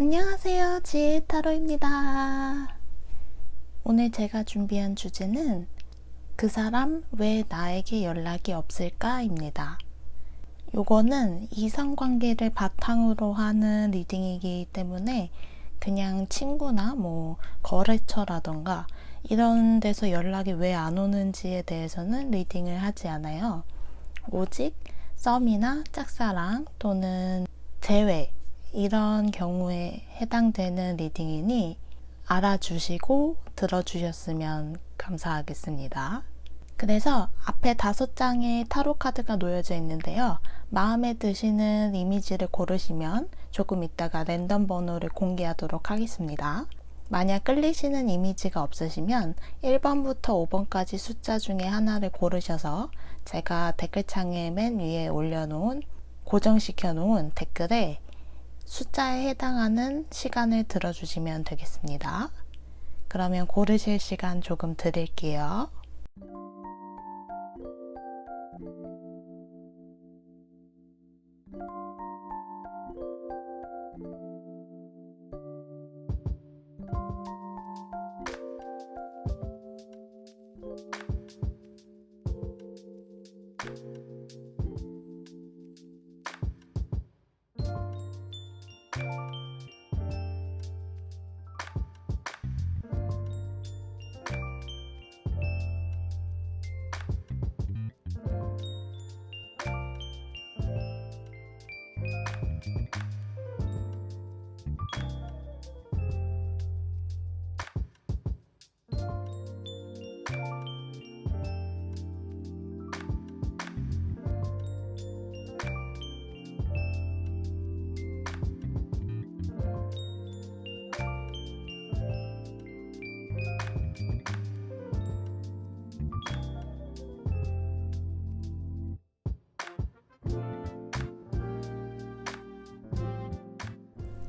안녕하세요. 지혜타로입니다. 오늘 제가 준비한 주제는 그 사람 왜 나에게 연락이 없을까입니다. 요거는 이성관계를 바탕으로 하는 리딩이기 때문에 그냥 친구나 거래처라던가 이런 데서 연락이 왜 안 오는지에 대해서는 리딩을 하지 않아요. 오직 썸이나 짝사랑 또는 재회 이런 경우에 해당되는 리딩이니 알아주시고 들어주셨으면 감사하겠습니다. 그래서 앞에 5장의 타로 카드가 놓여져 있는데요. 마음에 드시는 이미지를 고르시면 조금 이따가 랜덤 번호를 공개하도록 하겠습니다. 만약 끌리시는 이미지가 없으시면 1번부터 5번까지 숫자 중에 하나를 고르셔서 제가 댓글창에 맨 위에 올려놓은 고정시켜 놓은 댓글에 숫자에 해당하는 시간을 들어주시면 되겠습니다. 그러면 고르실 시간 조금 드릴게요.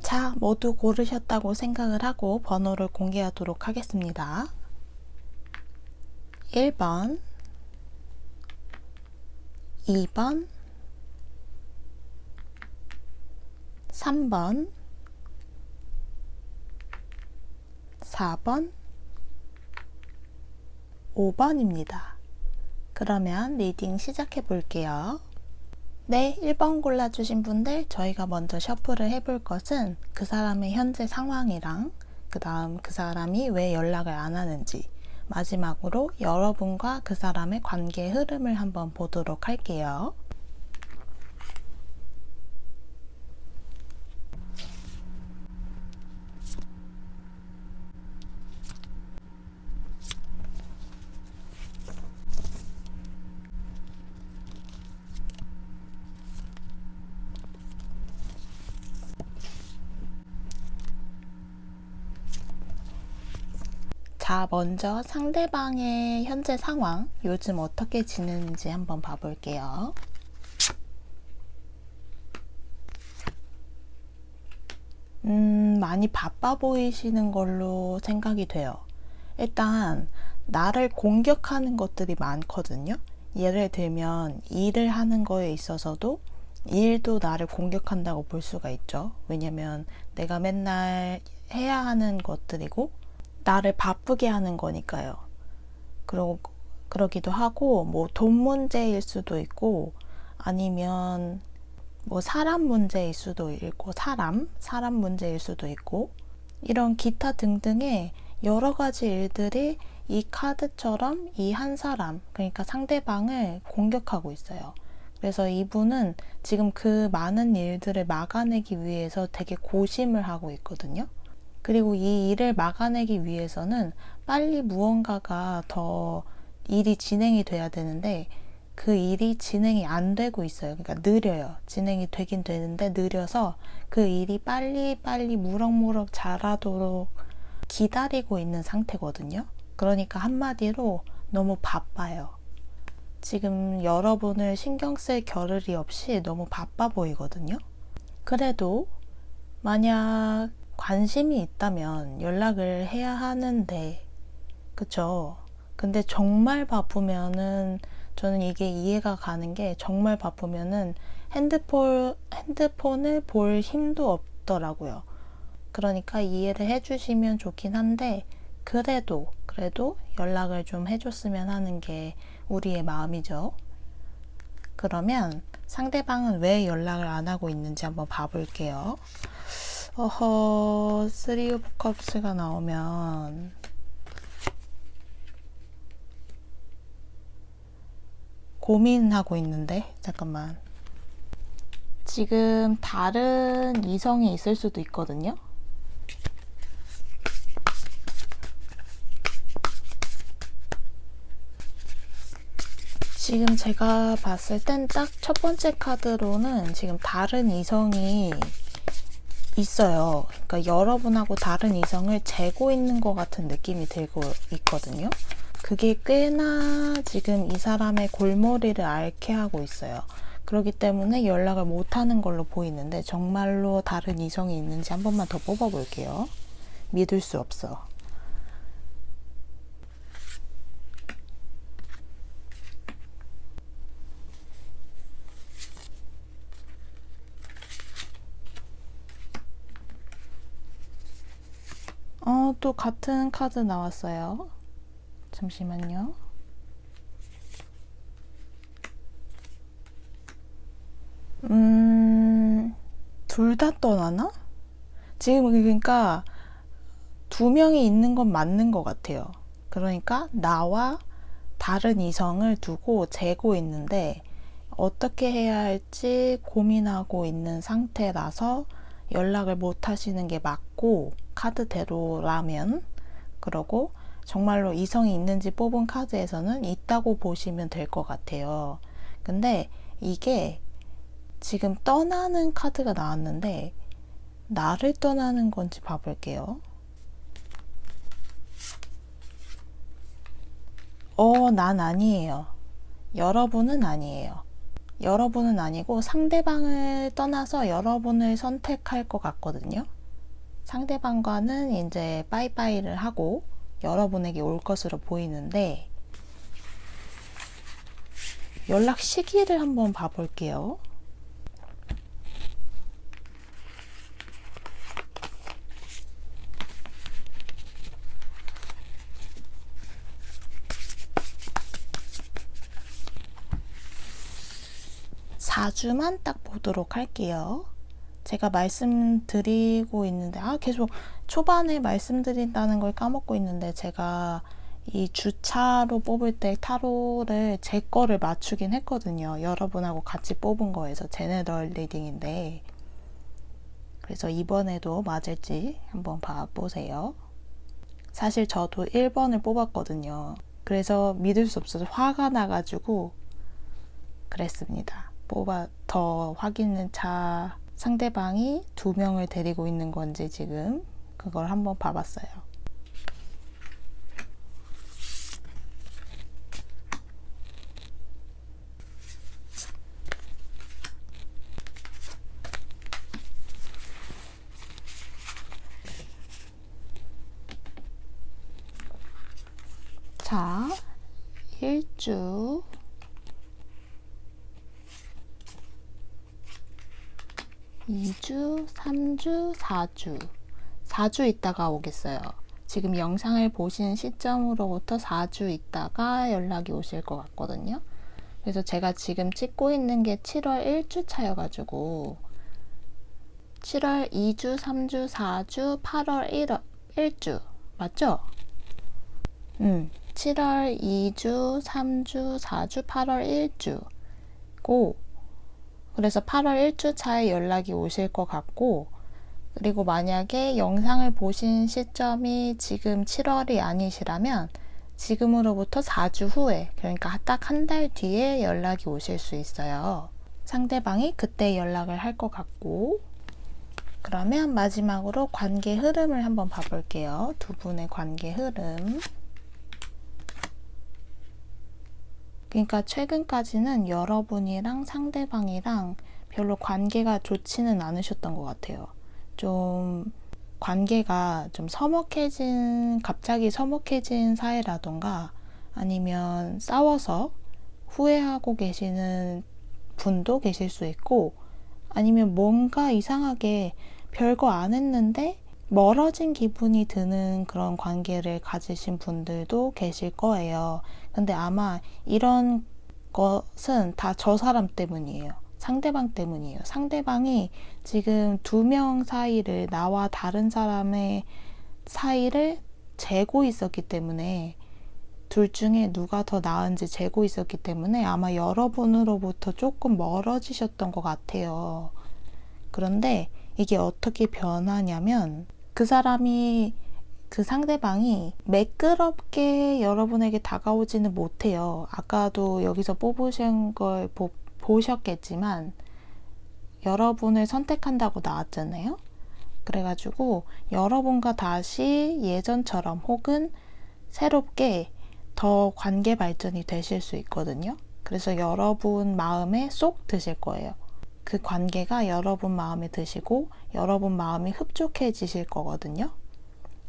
자, 모두 고르셨다고 생각을 하고 번호를 공개하도록 하겠습니다. 1번, 2번, 3번, 4번, 5번입니다. 그러면 리딩 시작해 볼게요. 네, 1번 골라주신 분들 저희가 먼저 셔플을 해볼 것은 그 사람의 현재 상황이랑 그 다음 그 사람이 왜 연락을 안 하는지, 마지막으로 여러분과 그 사람의 관계 흐름을 한번 보도록 할게요. 자, 먼저 상대방의 현재 상황, 요즘 어떻게 지내는지 한번 봐볼게요. 많이 바빠 보이시는 걸로 생각이 돼요. 일단 나를 공격하는 것들이 많거든요. 예를 들면 일을 하는 거에 있어서도 일도 나를 공격한다고 볼 수가 있죠. 왜냐면 내가 맨날 해야 하는 것들이고 나를 바쁘게 하는 거니까요. 그러기도 하고 돈 문제일 수도 있고 아니면 사람 문제일 수도 있고 사람 문제일 수도 있고 이런 기타 등등의 여러 가지 일들이 이 카드처럼 이 한 사람, 그러니까 상대방을 공격하고 있어요. 그래서 이분은 지금 그 많은 일들을 막아내기 위해서 되게 고심을 하고 있거든요. 그리고 이 일을 막아내기 위해서는 빨리 무언가가 더 일이 진행이 돼야 되는데 그 일이 진행이 안 되고 있어요. 그러니까 느려요. 진행이 되긴 되는데 느려서 그 일이 빨리 무럭무럭 자라도록 기다리고 있는 상태거든요. 그러니까 한마디로 너무 바빠요. 지금 여러분을 신경 쓸 겨를이 없이 너무 바빠 보이거든요. 그래도 만약 관심이 있다면 연락을 해야 하는데, 그쵸? 근데 정말 바쁘면은 저는 이게 이해가 가는 게 정말 바쁘면은 핸드폰을 볼 힘도 없더라고요. 그러니까 이해를 해주시면 좋긴 한데 그래도 연락을 좀 해줬으면 하는 게 우리의 마음이죠. 그러면 상대방은 왜 연락을 안 하고 있는지 한번 봐볼게요. 쓰리 오브 컵스가 나오면 고민하고 있는데 잠깐만. 지금 다른 이성이 있을 수도 있거든요. 지금 제가 봤을 땐 딱 첫 번째 카드로는 지금 다른 이성이 있어요. 그러니까 여러분하고 다른 이성을 재고 있는 것 같은 느낌이 들고 있거든요. 그게 꽤나 지금 이 사람의 골머리를 앓게 하고 있어요. 그렇기 때문에 연락을 못하는 걸로 보이는데 정말로 다른 이성이 있는지 한 번만 더 뽑아볼게요. 믿을 수 없어. 또 같은 카드 나왔어요. 잠시만요. 둘 다 떠나나? 지금 그러니까 두 명이 있는 건 맞는 것 같아요. 그러니까 나와 다른 이성을 두고 재고 있는데 어떻게 해야 할지 고민하고 있는 상태라서 연락을 못 하시는 게 맞고, 카드대로라면. 그러고 정말로 이성이 있는지 뽑은 카드에서는 있다고 보시면 될 것 같아요. 근데 이게 지금 떠나는 카드가 나왔는데 나를 떠나는 건지 봐볼게요. 난 아니에요. 여러분은 아니에요. 여러분은 아니고 상대방을 떠나서 여러분을 선택할 것 같거든요. 상대방과는 이제 빠이빠이를 하고 여러분에게 올 것으로 보이는데 연락 시기를 한번 봐볼게요. (4주만) 딱 보도록 할게요. 제가 말씀드리고 있는데 계속 초반에 말씀드린다는 걸 까먹고 있는데, 제가 이 주차로 뽑을 때 타로를 제 거를 맞추긴 했거든요. 여러분하고 같이 뽑은 거에서 제네럴 리딩인데, 그래서 이번에도 맞을지 한번 봐보세요. 사실 저도 1번을 뽑았거든요. 그래서 믿을 수 없어서 화가 나가지고 그랬습니다. 더 확인차 상대방이 2명을 데리고 있는 건지 지금 그걸 한번 봐봤어요. 자, 1주 2주, 3주, 4주. 4주 있다가 오겠어요. 지금 영상을 보신 시점으로부터 4주 있다가 연락이 오실 것 같거든요. 그래서 제가 지금 찍고 있는 게 7월 1주 차여가지고 7월 2주, 3주, 4주, 8월 1주 맞죠? 7월 2주, 3주, 4주, 8월 1주 고, 그래서 8월 1주 차에 연락이 오실 것 같고, 그리고 만약에 영상을 보신 시점이 지금 7월이 아니시라면 지금으로부터 4주 후에, 그러니까 딱 한 달 뒤에 연락이 오실 수 있어요. 상대방이 그때 연락을 할 것 같고. 그러면 마지막으로 관계 흐름을 한번 봐볼게요. 두 분의 관계 흐름. 그러니까 최근까지는 여러분이랑 상대방이랑 별로 관계가 좋지는 않으셨던 것 같아요. 좀 관계가 좀 갑자기 서먹해진 사이라던가, 아니면 싸워서 후회하고 계시는 분도 계실 수 있고, 아니면 뭔가 이상하게 별거 안 했는데 멀어진 기분이 드는 그런 관계를 가지신 분들도 계실 거예요. 근데 아마 이런 것은 다 저 사람 때문이에요. 상대방 때문이에요. 상대방이 지금 두 명 사이를, 나와 다른 사람의 사이를 재고 있었기 때문에, 둘 중에 누가 더 나은지 재고 있었기 때문에 아마 여러분으로부터 조금 멀어지셨던 것 같아요. 그런데 이게 어떻게 변하냐면, 그 사람이, 그 상대방이 매끄럽게 여러분에게 다가오지는 못해요. 아까도 여기서 뽑으신 걸 보셨겠지만 여러분을 선택한다고 나왔잖아요. 그래가지고 여러분과 다시 예전처럼 혹은 새롭게 더 관계 발전이 되실 수 있거든요. 그래서 여러분 마음에 쏙 드실 거예요. 그 관계가 여러분 마음에 드시고 여러분 마음이 흡족해지실 거거든요.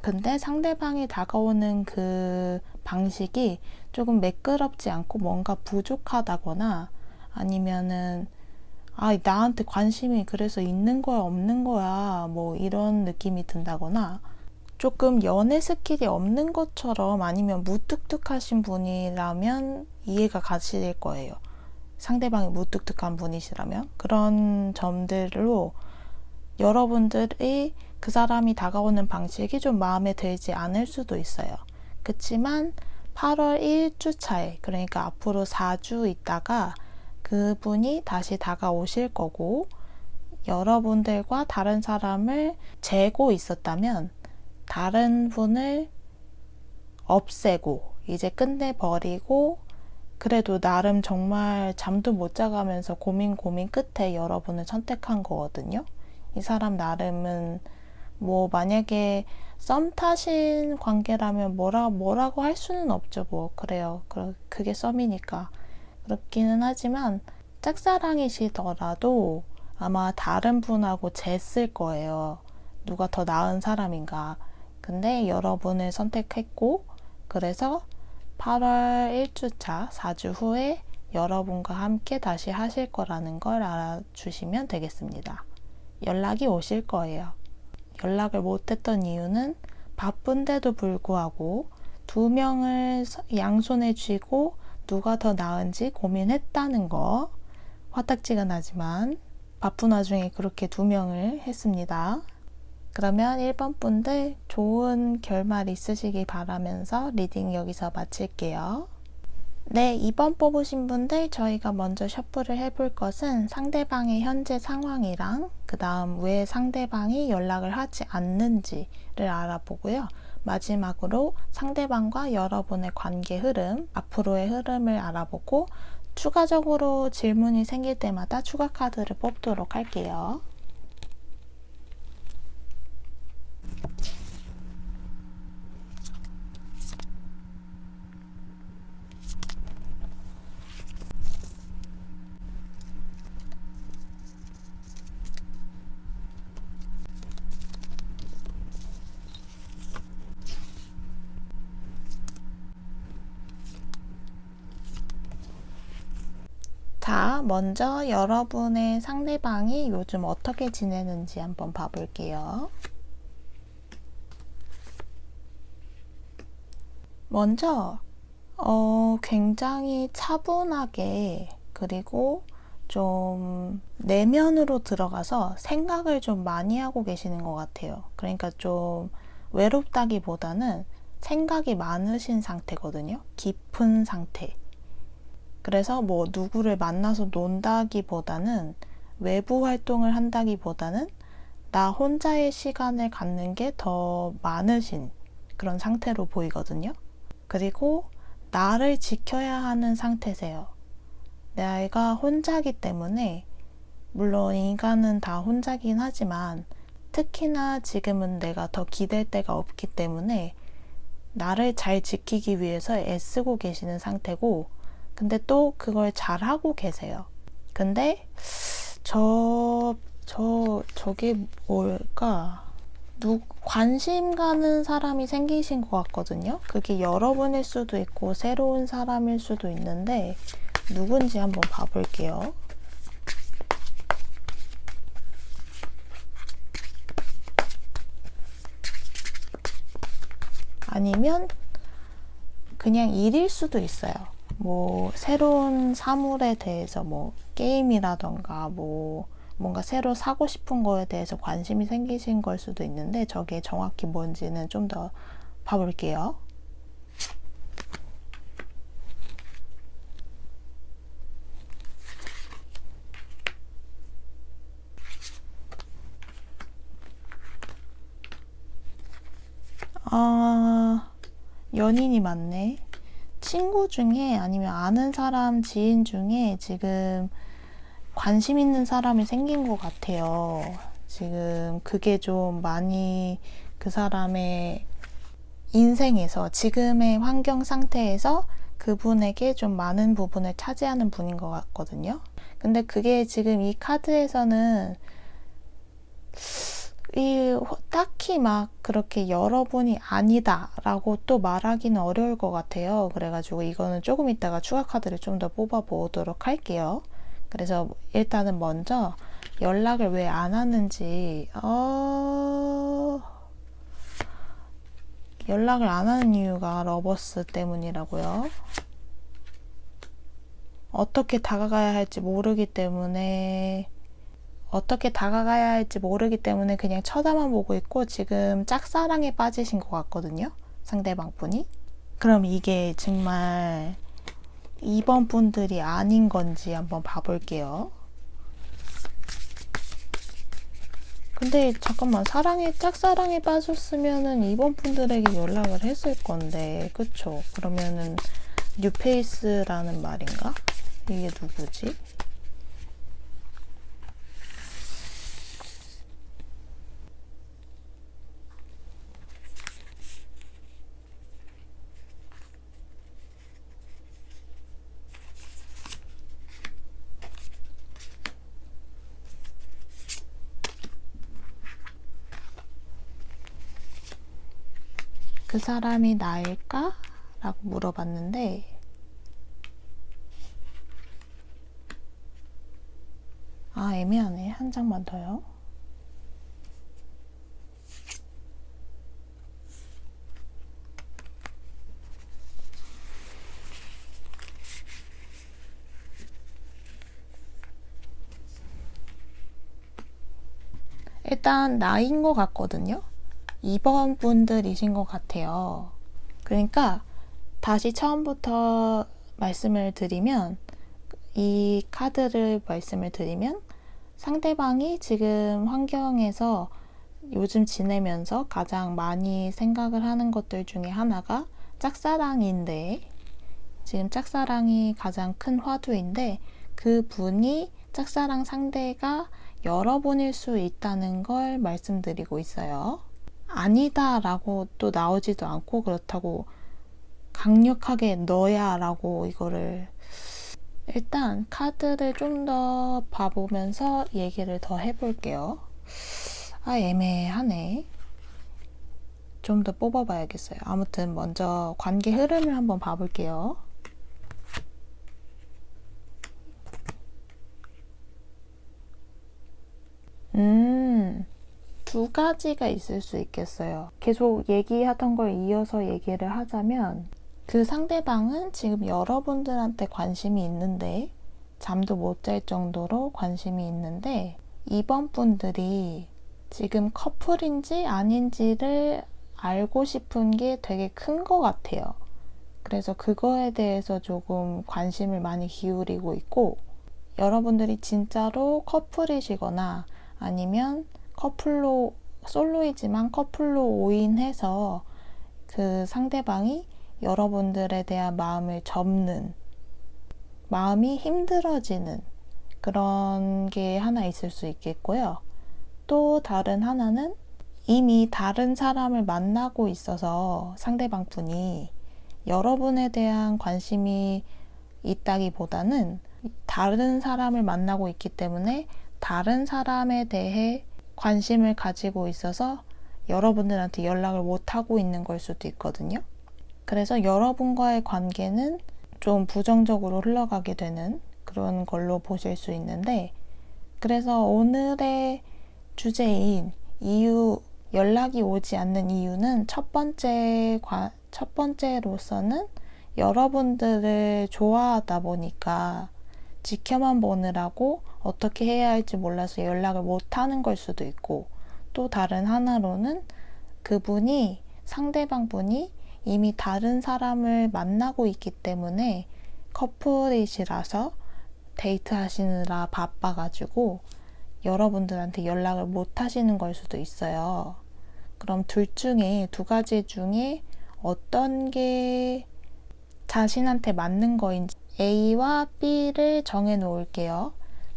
근데 상대방이 다가오는 그 방식이 조금 매끄럽지 않고 뭔가 부족하다거나, 아니면은 나한테 관심이 그래서 있는 거야 없는 거야 뭐 이런 느낌이 든다거나, 조금 연애 스킬이 없는 것처럼, 아니면 무뚝뚝하신 분이라면 이해가 가실 거예요. 상대방이 무뚝뚝한 분이시라면 그런 점들로 여러분들이 그 사람이 다가오는 방식이 좀 마음에 들지 않을 수도 있어요. 그치만 8월 1주차에, 그러니까 앞으로 4주 있다가 그분이 다시 다가오실 거고, 여러분들과 다른 사람을 재고 있었다면 다른 분을 없애고 이제 끝내버리고, 그래도 나름 정말 잠도 못 자가면서 고민 끝에 여러분을 선택한 거거든요. 이 사람 나름은 뭐 만약에 썸 타신 관계라면 뭐라고 할 수는 없죠. 뭐 그래요. 그게 썸이니까. 그렇기는 하지만 짝사랑이시더라도 아마 다른 분하고 쟀을 거예요. 누가 더 나은 사람인가. 근데 여러분을 선택했고, 그래서 8월 1주차 4주 후에 여러분과 함께 다시 하실 거라는 걸 알아주시면 되겠습니다. 연락이 오실 거예요. 연락을 못했던 이유는 바쁜데도 불구하고 두 명을 양손에 쥐고 누가 더 나은지 고민했다는 거. 화딱지근하지만 바쁜 와중에 그렇게 두 명을 했습니다. 그러면 1번 분들 좋은 결말 있으시기 바라면서 리딩 여기서 마칠게요. 네, 2번 뽑으신 분들 저희가 먼저 셔플을 해볼 것은 상대방의 현재 상황이랑 그 다음 왜 상대방이 연락을 하지 않는지를 알아보고요. 마지막으로 상대방과 여러분의 관계 흐름, 앞으로의 흐름을 알아보고 추가적으로 질문이 생길 때마다 추가 카드를 뽑도록 할게요. 자, 먼저 여러분의 상대방이 요즘 어떻게 지내는지 한번 봐볼게요. 먼저 굉장히 차분하게, 그리고 좀 내면으로 들어가서 생각을 좀 많이 하고 계시는 것 같아요. 그러니까 좀 외롭다기보다는 생각이 많으신 상태거든요. 깊은 상태. 그래서 뭐 누구를 만나서 논다기보다는, 외부 활동을 한다기보다는 나 혼자의 시간을 갖는 게 더 많으신 그런 상태로 보이거든요. 그리고 나를 지켜야 하는 상태세요. 내가 혼자기 때문에, 물론 인간은 다 혼자긴 하지만 특히나 지금은 내가 더 기댈 데가 없기 때문에 나를 잘 지키기 위해서 애쓰고 계시는 상태고, 근데 또 그걸 잘하고 계세요. 근데 저게 뭘까? 관심 가는 사람이 생기신 것 같거든요. 그게 여러분일 수도 있고 새로운 사람일 수도 있는데 누군지 한번 봐볼게요. 아니면 그냥 일일 수도 있어요. 뭐 새로운 사물에 대해서 뭐 게임이라던가 뭐 뭔가 새로 사고 싶은 거에 대해서 관심이 생기신 걸 수도 있는데 저게 정확히 뭔지는 좀 더 봐볼게요. 연인이 많네. 친구 중에 아니면 아는 사람, 지인 중에 지금 관심 있는 사람이 생긴 것 같아요. 지금 그게 좀 많이 그 사람의 인생에서 지금의 환경 상태에서 그분에게 좀 많은 부분을 차지하는 분인 것 같거든요. 근데 그게 지금 이 카드에서는 딱히 막 그렇게 여러분이 아니다 라고 또 말하기는 어려울 것 같아요. 그래가지고 이거는 조금 이따가 추가 카드를 좀 더 뽑아 보도록 할게요. 그래서 일단은 먼저 연락을 왜 안 하는지 연락을 안 하는 이유가 러버스 때문이라고요. 어떻게 다가가야 할지 모르기 때문에 그냥 쳐다만 보고 있고 지금 짝사랑에 빠지신 것 같거든요. 상대방 분이. 그럼 이게 정말 2번 분들이 아닌 건지 한번 봐볼게요. 근데 잠깐만, 짝사랑에 빠졌으면은 2번 분들에게 연락을 했을 건데, 그쵸? 그러면은 뉴페이스라는 말인가? 이게 누구지? 그 사람이 나일까? 라고 물어봤는데 애매하네. 한 장만 더요. 일단 나인 것 같거든요. 2번 분들이신 것 같아요. 그러니까 다시 처음부터 말씀을 드리면 상대방이 지금 환경에서 요즘 지내면서 가장 많이 생각을 하는 것들 중에 하나가 짝사랑인데, 지금 짝사랑이 가장 큰 화두인데 그 분이 짝사랑 상대가 여러분일 수 있다는 걸 말씀드리고 있어요. 아니다 라고 또 나오지도 않고 그렇다고 강력하게 너야 라고 이거를, 일단 카드를 좀 더 봐보면서 얘기를 더 해볼게요. 애매하네. 좀 더 뽑아봐야겠어요. 아무튼 먼저 관계 흐름을 한번 봐볼게요. 두 가지가 있을 수 있겠어요. 계속 얘기하던 걸 이어서 얘기를 하자면, 그 상대방은 지금 여러분들한테 관심이 있는데, 잠도 못 잘 정도로 관심이 있는데, 2번 분들이 지금 커플인지 아닌지를 알고 싶은 게 되게 큰 것 같아요. 그래서 그거에 대해서 조금 관심을 많이 기울이고 있고, 여러분들이 진짜로 커플이시거나 아니면 솔로이지만 커플로 오인해서 그 상대방이 여러분들에 대한 마음을 접는, 마음이 힘들어지는 그런 게 하나 있을 수 있겠고요. 또 다른 하나는 이미 다른 사람을 만나고 있어서 상대방 분이 여러분에 대한 관심이 있다기보다는 다른 사람을 만나고 있기 때문에 다른 사람에 대해 관심을 가지고 있어서 여러분들한테 연락을 못 하고 있는 걸 수도 있거든요. 그래서 여러분과의 관계는 좀 부정적으로 흘러가게 되는 그런 걸로 보실 수 있는데, 그래서 오늘의 주제인 이유 연락이 오지 않는 이유는 첫 번째로서는 여러분들을 좋아하다 보니까 지켜만 보느라고 어떻게 해야 할지 몰라서 연락을 못 하는 걸 수도 있고, 또 다른 하나로는 그분이, 상대방 분이 이미 다른 사람을 만나고 있기 때문에 커플이시라서 데이트하시느라 바빠가지고 여러분들한테 연락을 못 하시는 걸 수도 있어요. 그럼 두 가지 중에 어떤 게 자신한테 맞는 거인지 A와 B를 정해 놓을게요.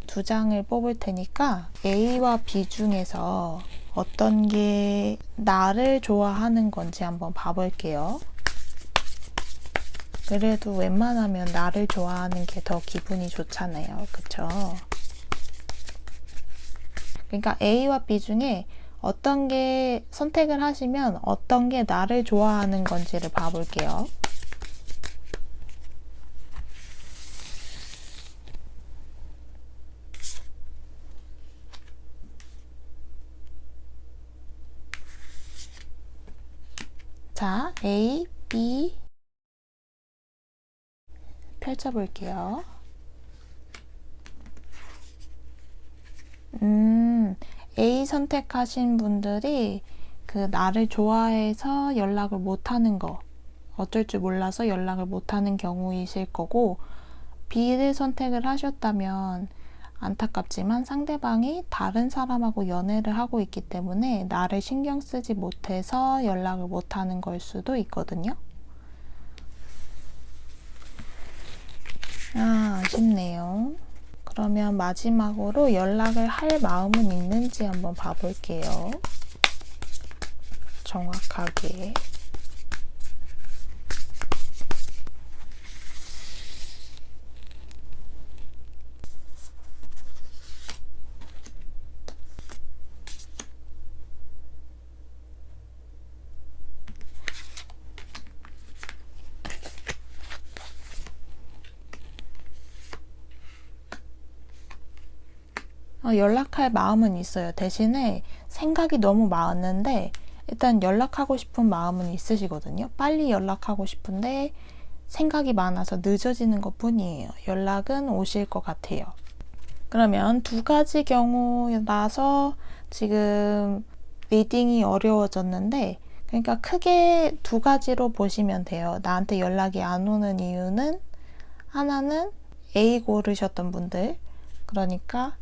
두 장을 뽑을 테니까 A와 B 중에서 어떤 게 나를 좋아하는 건지 한번 봐볼게요. 그래도 웬만하면 나를 좋아하는 게 더 기분이 좋잖아요. 그쵸? 그러니까 A와 B 중에 어떤 게 선택을 하시면 어떤 게 나를 좋아하는 건지를 봐볼게요. 자, A, B 펼쳐볼게요. A 선택하신 분들이 그 나를 좋아해서 연락을 못하는 거, 어쩔 줄 몰라서 연락을 못하는 경우이실 거고, B를 선택을 하셨다면 안타깝지만 상대방이 다른 사람하고 연애를 하고 있기 때문에 나를 신경 쓰지 못해서 연락을 못하는 걸 수도 있거든요. 아쉽네요. 그러면 마지막으로 연락을 할 마음은 있는지 한번 봐볼게요. 정확하게. 연락할 마음은 있어요. 대신에 생각이 너무 많은데 일단 연락하고 싶은 마음은 있으시거든요. 빨리 연락하고 싶은데 생각이 많아서 늦어지는 것 뿐이에요. 연락은 오실 것 같아요. 그러면 두 가지 경우라서 지금 리딩이 어려워졌는데, 그러니까 크게 두 가지로 보시면 돼요. 나한테 연락이 안 오는 이유는 하나는 A 고르셨던 분들, 그러니까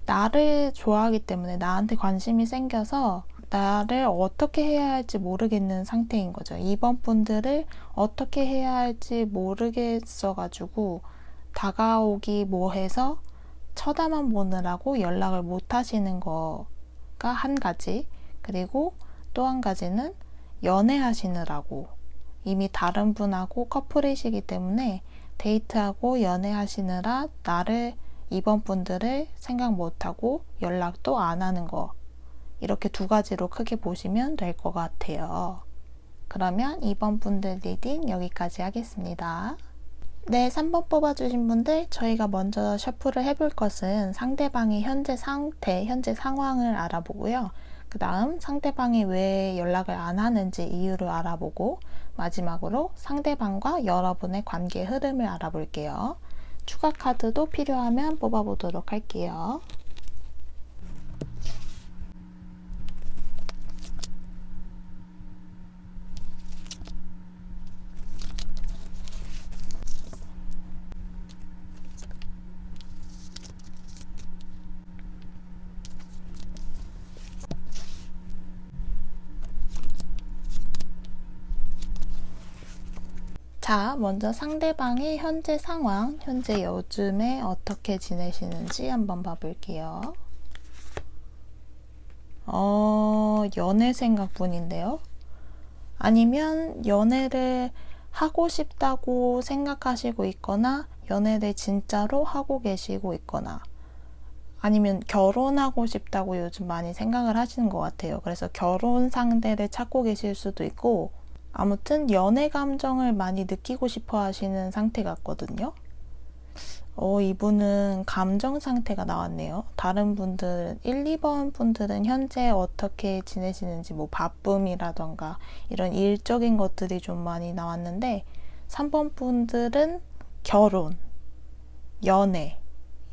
나를 좋아하기 때문에 나한테 관심이 생겨서 나를 어떻게 해야 할지 모르겠는 상태인 거죠. 2번 분들을 어떻게 해야 할지 모르겠어가지고 다가오기 뭐해서 쳐다만 보느라고 연락을 못 하시는 거가 한 가지. 그리고 또 한 가지는 연애하시느라고 이미 다른 분하고 커플이시기 때문에 데이트하고 연애하시느라 나를 2번 분들을 생각 못하고 연락도 안 하는 거, 이렇게 두 가지로 크게 보시면 될 것 같아요. 그러면 2번 분들 리딩 여기까지 하겠습니다. 네, 3번 뽑아주신 분들, 저희가 먼저 셔플을 해볼 것은 상대방의 현재 상태, 현재 상황을 알아보고요. 그 다음 상대방이 왜 연락을 안 하는지 이유를 알아보고, 마지막으로 상대방과 여러분의 관계 흐름을 알아볼게요. 추가 카드도 필요하면 뽑아보도록 할게요. 자, 먼저 상대방의 현재 상황, 현재 요즘에 어떻게 지내시는지 한번 봐볼게요. 연애 생각뿐인데요. 아니면 연애를 하고 싶다고 생각하시고 있거나 연애를 진짜로 하고 계시고 있거나, 아니면 결혼하고 싶다고 요즘 많이 생각을 하시는 것 같아요. 그래서 결혼 상대를 찾고 계실 수도 있고, 아무튼 연애 감정을 많이 느끼고 싶어 하시는 상태 같거든요. 이분은 감정 상태가 나왔네요. 다른 분들, 1, 2번 분들은 현재 어떻게 지내시는지, 뭐 바쁨이라던가 이런 일적인 것들이 좀 많이 나왔는데, 3번 분들은 결혼, 연애,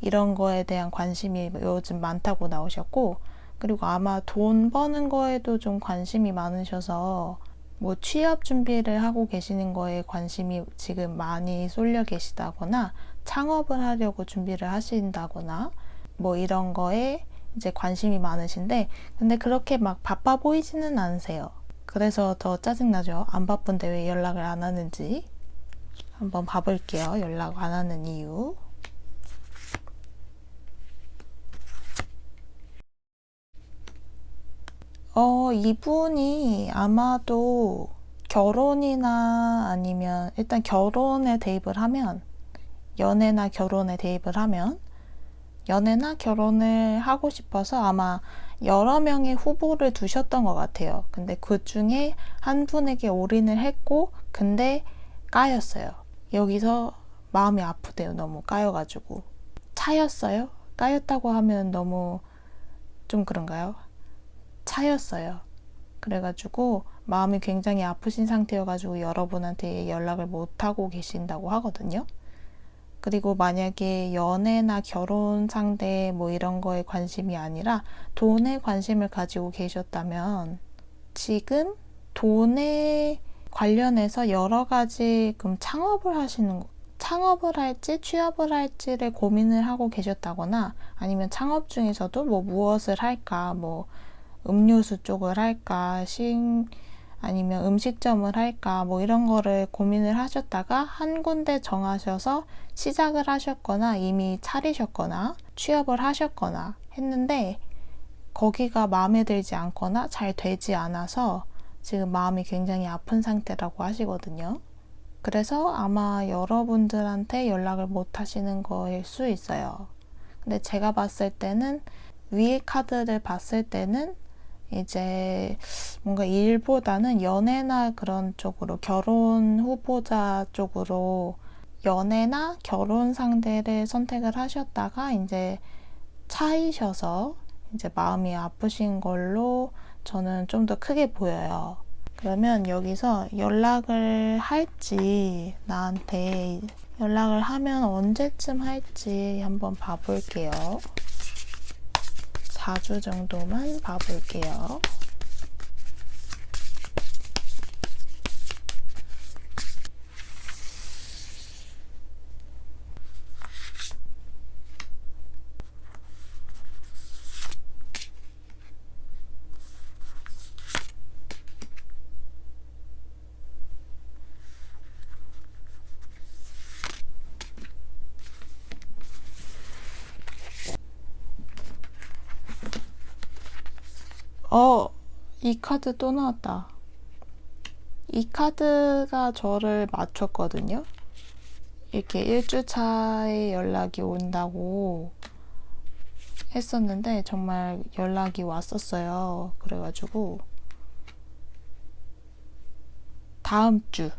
이런 거에 대한 관심이 요즘 많다고 나오셨고, 그리고 아마 돈 버는 거에도 좀 관심이 많으셔서, 뭐 취업 준비를 하고 계시는 거에 관심이 지금 많이 쏠려 계시다거나 창업을 하려고 준비를 하신다거나 뭐 이런 거에 이제 관심이 많으신데, 근데 그렇게 막 바빠 보이지는 않으세요. 그래서 더 짜증나죠. 안 바쁜데 왜 연락을 안 하는지. 한번 봐볼게요. 연락 안 하는 이유. 이분이 아마도 결혼이나 아니면 일단 결혼에 대입을 하면, 연애나 결혼에 대입을 하면 연애나 결혼을 하고 싶어서 아마 여러 명의 후보를 두셨던 것 같아요. 근데 그 중에 한 분에게 올인을 했고, 근데 까였어요. 여기서 마음이 아프대요. 너무 까여가지고. 차였어요? 까였다고 하면 너무 좀 그런가요? 차였어요. 그래가지고 마음이 굉장히 아프신 상태여가지고 여러분한테 연락을 못하고 계신다고 하거든요. 그리고 만약에 연애나 결혼 상대 뭐 이런 거에 관심이 아니라 돈에 관심을 가지고 계셨다면, 지금 돈에 관련해서 여러 가지 창업을 할지 취업을 할지를 고민을 하고 계셨다거나, 아니면 창업 중에서도 뭐 무엇을 할까, 뭐 음료수 쪽을 할까, 아니면 음식점을 할까, 뭐 이런 거를 고민을 하셨다가 한 군데 정하셔서 시작을 하셨거나 이미 차리셨거나 취업을 하셨거나 했는데, 거기가 마음에 들지 않거나 잘 되지 않아서 지금 마음이 굉장히 아픈 상태라고 하시거든요. 그래서 아마 여러분들한테 연락을 못 하시는 거일 수 있어요. 근데 제가 봤을 때는, 위에 카드를 봤을 때는 이제 뭔가 일보다는 연애나 그런 쪽으로, 결혼 후보자 쪽으로 연애나 결혼 상대를 선택을 하셨다가 이제 차이셔서 이제 마음이 아프신 걸로 저는 좀 더 크게 보여요. 그러면 여기서 연락을 할지, 나한테 연락을 하면 언제쯤 할지 한번 봐볼게요. 4주 정도만 봐볼게요. 이 카드 또 나왔다. 이 카드가 저를 맞췄거든요. 이렇게 1주 차에 연락이 온다고 했었는데 정말 연락이 왔었어요. 그래가지고 다음 주,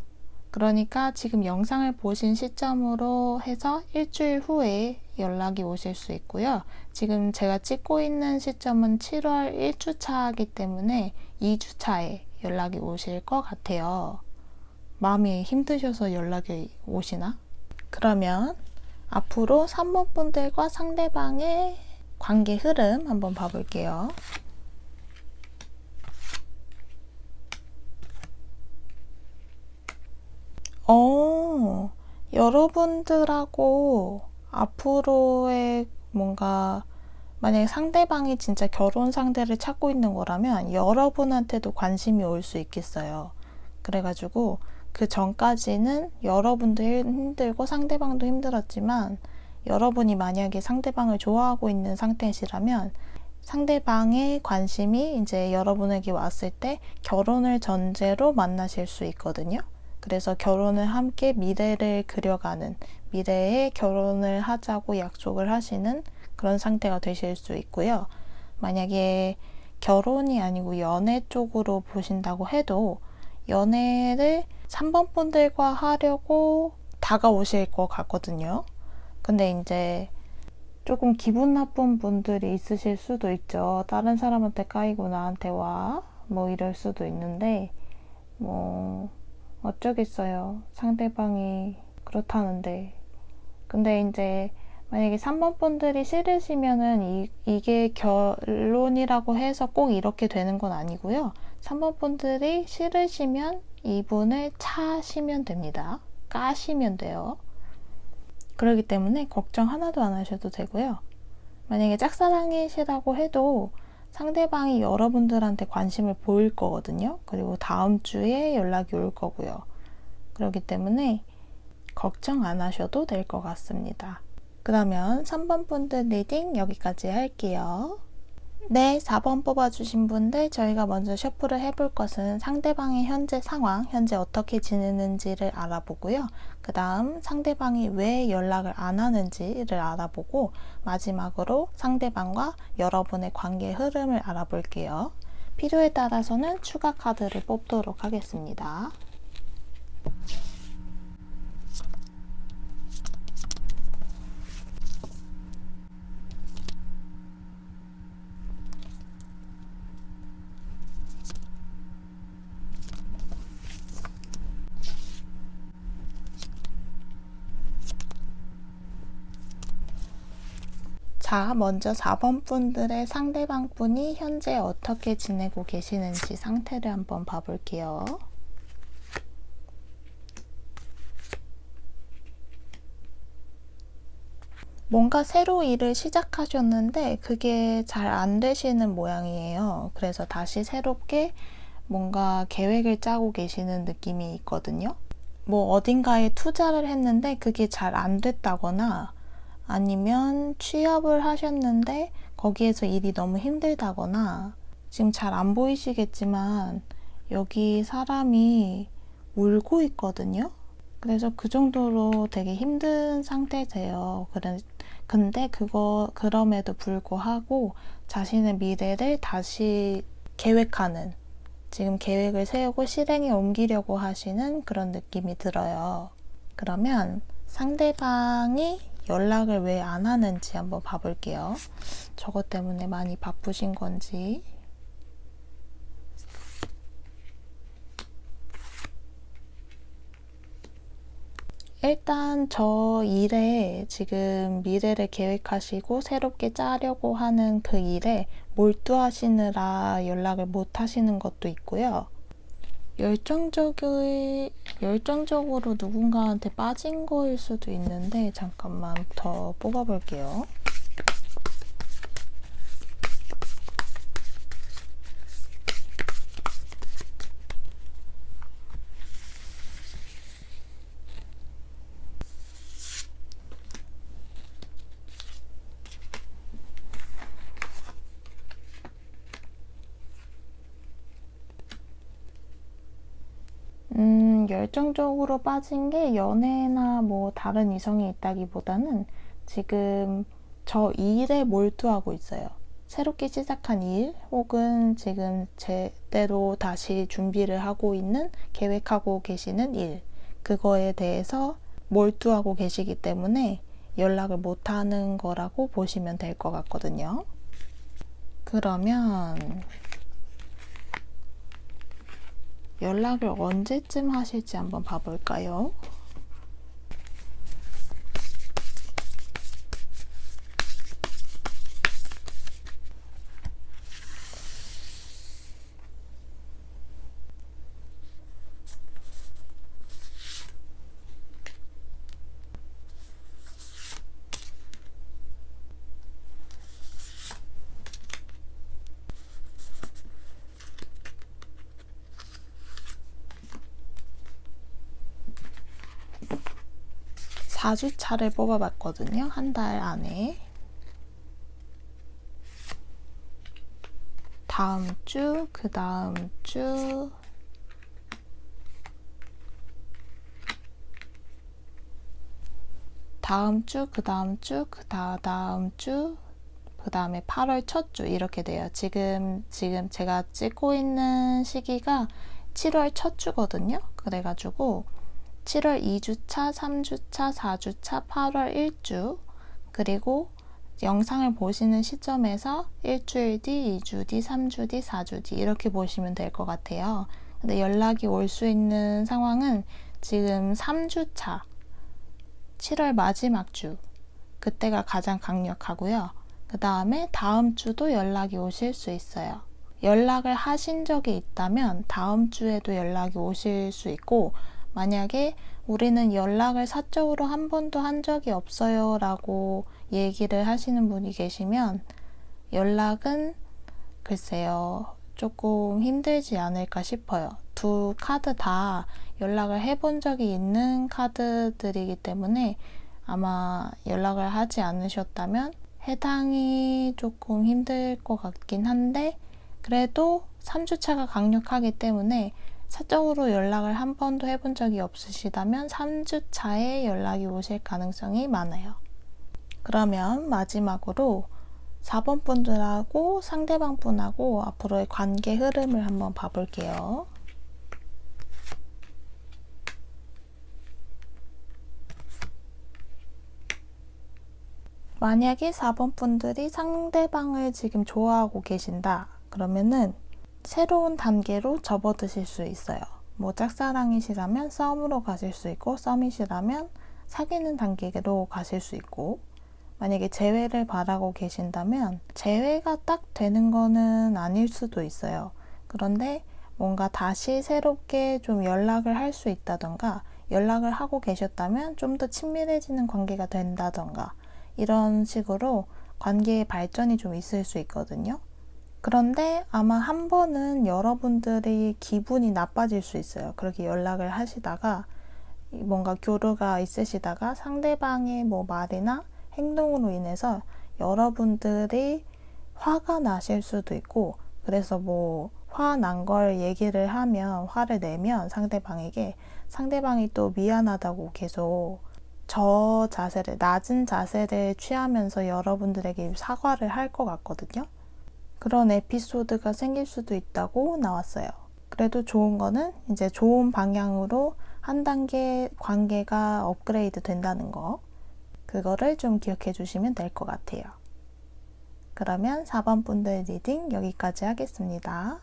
그러니까 지금 영상을 보신 시점으로 해서 일주일 후에 연락이 오실 수 있고요. 지금 제가 찍고 있는 시점은 7월 1주차이기 때문에 2주차에 연락이 오실 것 같아요. 마음이 힘드셔서 연락이 오시나? 그러면 앞으로 3번 분들과 상대방의 관계 흐름 한번 봐볼게요. 여러분들하고 앞으로의 뭔가, 만약에 상대방이 진짜 결혼 상대를 찾고 있는 거라면 여러분한테도 관심이 올 수 있겠어요. 그래가지고 그 전까지는 여러분도 힘들고 상대방도 힘들었지만, 여러분이 만약에 상대방을 좋아하고 있는 상태시라면 상대방의 관심이 이제 여러분에게 왔을 때 결혼을 전제로 만나실 수 있거든요. 그래서 결혼을 함께 미래를 그려가는, 미래에 결혼을 하자고 약속을 하시는 그런 상태가 되실 수 있고요. 만약에 결혼이 아니고 연애 쪽으로 보신다고 해도 연애를 3번 분들과 하려고 다가오실 것 같거든요. 근데 이제 조금 기분 나쁜 분들이 있으실 수도 있죠. 다른 사람한테 까이고 나한테 와. 뭐 이럴 수도 있는데, 뭐, 어쩌겠어요. 상대방이 그렇다는데. 근데 이제 만약에 3번 분들이 싫으시면은 이게 결론이라고 해서 꼭 이렇게 되는 건 아니고요. 3번 분들이 싫으시면 이분을 차시면 됩니다. 까시면 돼요. 그렇기 때문에 걱정 하나도 안 하셔도 되고요. 만약에 짝사랑이시라고 해도 상대방이 여러분들한테 관심을 보일 거거든요. 그리고 다음 주에 연락이 올 거고요. 그렇기 때문에 걱정 안 하셔도 될 것 같습니다. 그러면 3번 분들 리딩 여기까지 할게요. 네, 4번 뽑아주신 분들 저희가 먼저 셔플을 해볼 것은 상대방의 현재 상황, 현재 어떻게 지내는지를 알아보고요. 그 다음 상대방이 왜 연락을 안 하는지를 알아보고 마지막으로 상대방과 여러분의 관계 흐름을 알아볼게요. 필요에 따라서는 추가 카드를 뽑도록 하겠습니다. 자, 먼저 4번 분들의 상대방 분이 현재 어떻게 지내고 계시는지 상태를 한번 봐볼게요. 뭔가 새로 일을 시작하셨는데 그게 잘 안 되시는 모양이에요. 그래서 다시 새롭게 뭔가 계획을 짜고 계시는 느낌이 있거든요. 뭐 어딘가에 투자를 했는데 그게 잘 안 됐다거나 아니면 취업을 하셨는데 거기에서 일이 너무 힘들다거나 지금 잘 안 보이시겠지만 여기 사람이 울고 있거든요. 그래서 그 정도로 되게 힘든 상태세요. 근데 그럼에도 불구하고 자신의 미래를 다시 계획하는, 지금 계획을 세우고 실행에 옮기려고 하시는 그런 느낌이 들어요. 그러면 상대방이 연락을 왜 안 하는지 한번 봐볼게요. 저것 때문에 많이 바쁘신 건지. 일단 저 일에 지금 미래를 계획하시고 새롭게 짜려고 하는 그 일에 몰두하시느라 연락을 못 하시는 것도 있고요. 열정적으로 누군가한테 빠진 거일 수도 있는데 잠깐만 더 뽑아볼게요. 열정적으로 빠진 게 연애나 뭐 다른 이성이 있다기보다는 지금 저 일에 몰두하고 있어요. 새롭게 시작한 일 혹은 지금 제대로 다시 준비를 하고 있는, 계획하고 계시는 일, 그거에 대해서 몰두하고 계시기 때문에 연락을 못 하는 거라고 보시면 될 것 같거든요. 그러면 연락을 언제쯤 하실지 한번 봐볼까요? (4주차를) 뽑아봤거든요. 한 달 안에. 다음 주, 그 다음 주, 다음 주, 그 다음 주, 그 다음 주, 그 다음에 8월 첫 주 이렇게 돼요. 지금 제가 찍고 있는 시기가 7월 첫 주거든요. 그래가지고 7월 2주차, 3주차, 4주차, 8월 1주, 그리고 영상을 보시는 시점에서 일주일 뒤, 2주 뒤, 3주 뒤, 4주 뒤 이렇게 보시면 될 것 같아요. 근데 연락이 올 수 있는 상황은 지금 3주차, 7월 마지막 주, 그때가 가장 강력하고요. 그 다음에 다음 주도 연락이 오실 수 있어요. 연락을 하신 적이 있다면 다음 주에도 연락이 오실 수 있고, 만약에 우리는 연락을 사적으로 한 번도 한 적이 없어요 라고 얘기를 하시는 분이 계시면 연락은 글쎄요, 조금 힘들지 않을까 싶어요. 두 카드 다 연락을 해본 적이 있는 카드들이기 때문에 아마 연락을 하지 않으셨다면 해당이 조금 힘들 것 같긴 한데, 그래도 3주차가 강력하기 때문에 사적으로 연락을 한 번도 해본 적이 없으시다면 3주차에 연락이 오실 가능성이 많아요. 그러면 마지막으로 4번 분들하고 상대방 분하고 앞으로의 관계 흐름을 한번 봐볼게요. 만약에 4번 분들이 상대방을 지금 좋아하고 계신다. 그러면은 새로운 단계로 접어드실 수 있어요. 뭐 짝사랑이시라면 썸으로 가실 수 있고, 썸이시라면 사귀는 단계로 가실 수 있고, 만약에 재회를 바라고 계신다면 재회가 딱 되는 거는 아닐 수도 있어요. 그런데 뭔가 다시 새롭게 좀 연락을 할 수 있다던가, 연락을 하고 계셨다면 좀 더 친밀해지는 관계가 된다던가, 이런 식으로 관계의 발전이 좀 있을 수 있거든요. 그런데 아마 한 번은 여러분들이 기분이 나빠질 수 있어요. 그렇게 연락을 하시다가 뭔가 교류가 있으시다가 상대방의 뭐 말이나 행동으로 인해서 여러분들이 화가 나실 수도 있고, 그래서 뭐 화난 걸 얘기를 하면, 화를 내면 상대방에게, 상대방이 또 미안하다고 계속 낮은 자세를 취하면서 여러분들에게 사과를 할 것 같거든요. 그런 에피소드가 생길 수도 있다고 나왔어요. 그래도 좋은 거는 이제 좋은 방향으로 한 단계 관계가 업그레이드 된다는 거, 그거를 좀 기억해 주시면 될 것 같아요. 그러면 4번 분들 리딩 여기까지 하겠습니다.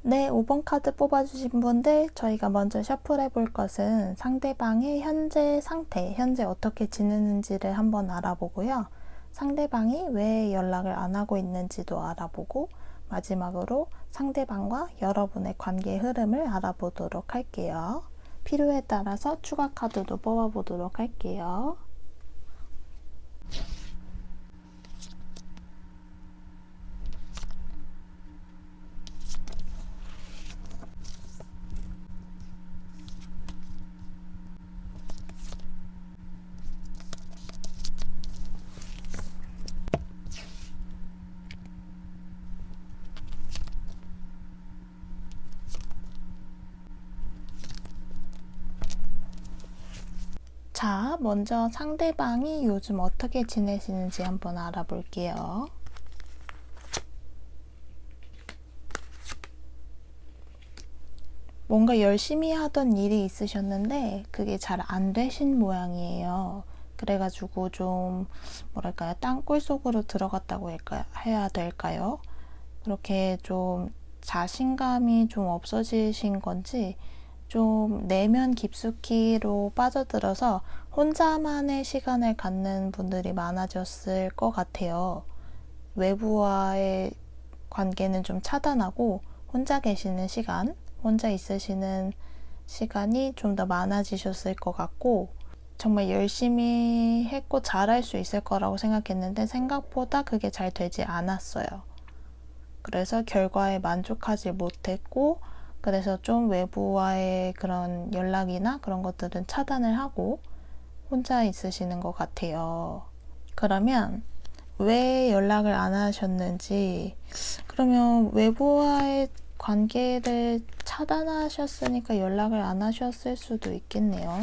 네, 5번 카드 뽑아주신 분들, 저희가 먼저 셔플해 볼 것은 상대방의 현재 상태, 현재 어떻게 지내는지를 한번 알아보고요. 상대방이 왜 연락을 안 하고 있는지도 알아보고, 마지막으로 상대방과 여러분의 관계의 흐름을 알아보도록 할게요. 필요에 따라서 추가 카드도 뽑아보도록 할게요. 자, 먼저 상대방이 요즘 어떻게 지내시는지 한번 알아볼게요. 뭔가 열심히 하던 일이 있으셨는데 그게 잘 안 되신 모양이에요. 그래가지고 좀 뭐랄까요, 땅굴 속으로 들어갔다고 해야 될까요? 그렇게 좀 자신감이 좀 없어지신 건지 좀 내면 깊숙이로 빠져들어서 혼자만의 시간을 갖는 분들이 많아졌을 것 같아요. 외부와의 관계는 좀 차단하고 혼자 계시는 시간, 혼자 있으시는 시간이 좀 더 많아지셨을 것 같고, 정말 열심히 했고 잘할 수 있을 거라고 생각했는데 생각보다 그게 잘 되지 않았어요. 그래서 결과에 만족하지 못했고, 그래서 좀 외부와의 그런 연락이나 그런 것들은 차단을 하고 혼자 있으시는 것 같아요. 그러면 왜 연락을 안 하셨는지, 그러면 외부와의 관계를 차단하셨으니까 연락을 안 하셨을 수도 있겠네요.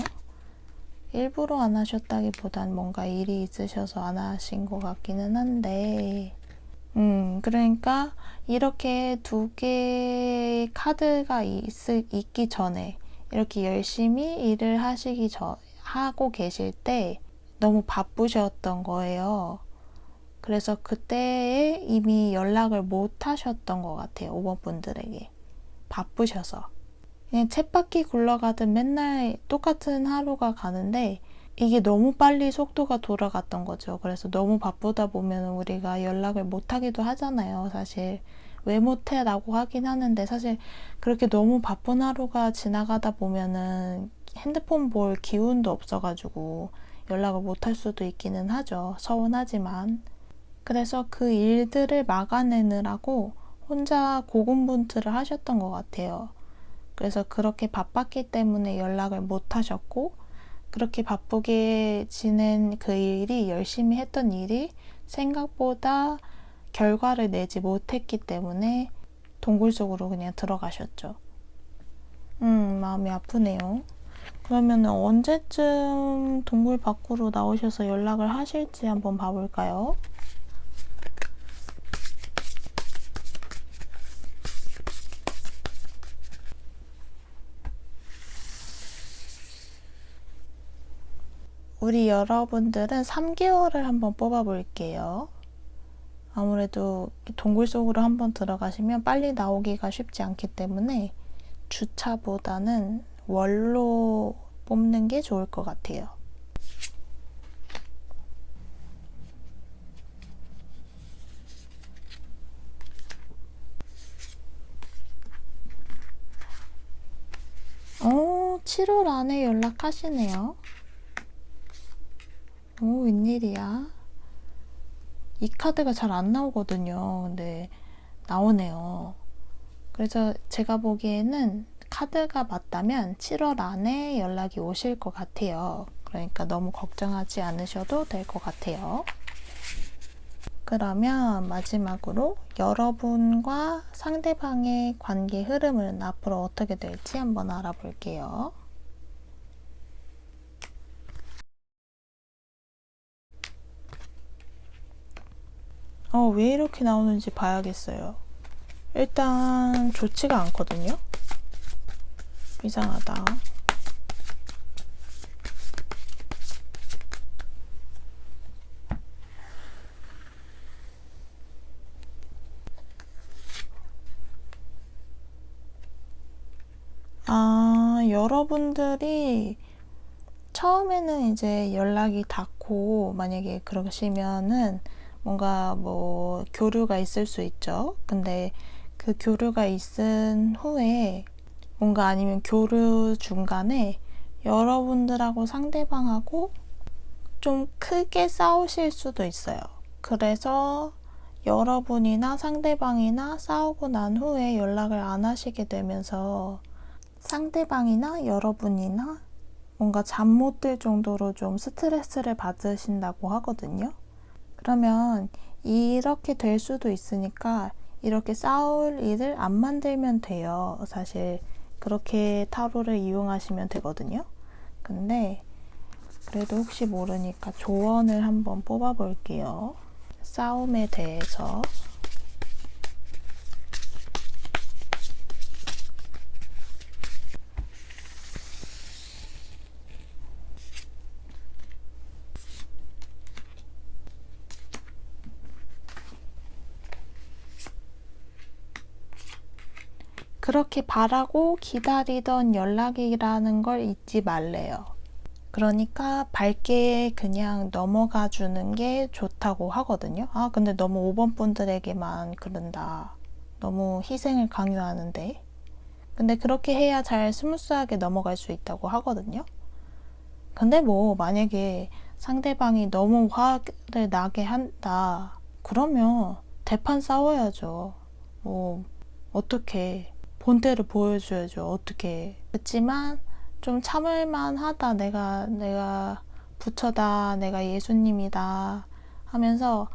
일부러 안 하셨다기보단 뭔가 일이 있으셔서 안 하신 것 같기는 한데, 그러니까 이렇게 두 개의 카드가 있기 전에 이렇게 열심히 일을 하고 계실 때 너무 바쁘셨던 거예요. 그래서 그때에 이미 연락을 못 하셨던 것 같아요. 5번 분들에게. 바쁘셔서. 그냥 쳇바퀴 굴러가듯 맨날 똑같은 하루가 가는데 이게 너무 빨리 속도가 돌아갔던 거죠. 그래서 너무 바쁘다 보면 우리가 연락을 못 하기도 하잖아요. 사실 왜 못해? 라고 하긴 하는데 사실 그렇게 너무 바쁜 하루가 지나가다 보면은 핸드폰 볼 기운도 없어가지고 연락을 못 할 수도 있기는 하죠. 서운하지만. 그래서 그 일들을 막아내느라고 혼자 고군분투를 하셨던 것 같아요. 그래서 그렇게 바빴기 때문에 연락을 못 하셨고, 그렇게 바쁘게 지낸 그 일이, 열심히 했던 일이 생각보다 결과를 내지 못했기 때문에 동굴 속으로 그냥 들어가셨죠. 마음이 아프네요. 그러면 언제쯤 동굴 밖으로 나오셔서 연락을 하실지 한번 봐볼까요? 우리 여러분들은 3개월을 한번 뽑아볼게요. 아무래도 동굴 속으로 한번 들어가시면 빨리 나오기가 쉽지 않기 때문에 주차보다는 월로 뽑는 게 좋을 것 같아요. 오, 7월 안에 연락하시네요. 오, 웬일이야. 이 카드가 잘 안 나오거든요. 근데 나오네요. 그래서 제가 보기에는 카드가 맞다면 7월 안에 연락이 오실 것 같아요. 그러니까 너무 걱정하지 않으셔도 될 것 같아요. 그러면 마지막으로 여러분과 상대방의 관계 흐름은 앞으로 어떻게 될지 한번 알아볼게요. 왜 이렇게 나오는지 봐야겠어요. 일단 좋지가 않거든요. 이상하다. 여러분들이 처음에는 이제 연락이 닿고 만약에 그러시면은 뭔가 뭐 교류가 있을 수 있죠. 근데 그 교류가 있은 후에 뭔가 아니면 교류 중간에 여러분들하고 상대방하고 좀 크게 싸우실 수도 있어요. 그래서 여러분이나 상대방이나 싸우고 난 후에 연락을 안 하시게 되면서 상대방이나 여러분이나 뭔가 잠 못 들 정도로 좀 스트레스를 받으신다고 하거든요. 그러면 이렇게 될 수도 있으니까 이렇게 싸울 일을 안 만들면 돼요. 사실 그렇게 타로를 이용하시면 되거든요. 근데 그래도 혹시 모르니까 조언을 한번 뽑아볼게요. 싸움에 대해서. 그렇게 바라고 기다리던 연락이라는 걸 잊지 말래요. 그러니까 밝게 그냥 넘어가 주는 게 좋다고 하거든요. 근데 너무 5번 분들에게만 그런다. 너무 희생을 강요하는데. 근데 그렇게 해야 잘 스무스하게 넘어갈 수 있다고 하거든요. 근데 뭐 만약에 상대방이 너무 화를 나게 한다. 그러면 대판 싸워야죠. 뭐 어떻게 본때를 보여줘야죠. 어떻게. 그렇지만 좀 참을만 하다. 내가 부처다. 내가 예수님이다. 하면서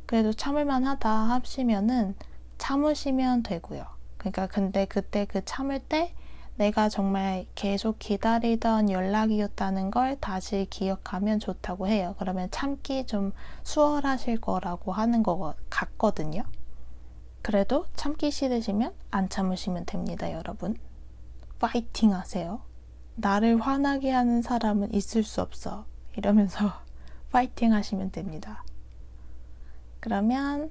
그래도 참을만 하다 하시면은 참으시면 되고요. 그러니까 근데 그때 그 참을 때 내가 정말 계속 기다리던 연락이었다는 걸 다시 기억하면 좋다고 해요. 그러면 참기 좀 수월하실 거라고 하는 것 같거든요. 그래도 참기 싫으시면 안 참으시면 됩니다, 여러분. 파이팅 하세요. 나를 화나게 하는 사람은 있을 수 없어. 이러면서 파이팅 하시면 됩니다. 그러면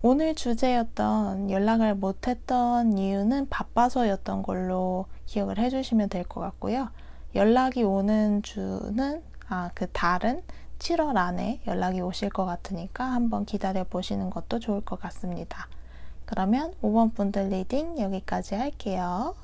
오늘 주제였던 연락을 못했던 이유는 바빠서였던 걸로 기억을 해주시면 될 것 같고요. 연락이 오는 주는 그 달은 7월 안에 연락이 오실 것 같으니까 한번 기다려 보시는 것도 좋을 것 같습니다. 그러면 5번 분들 리딩 여기까지 할게요.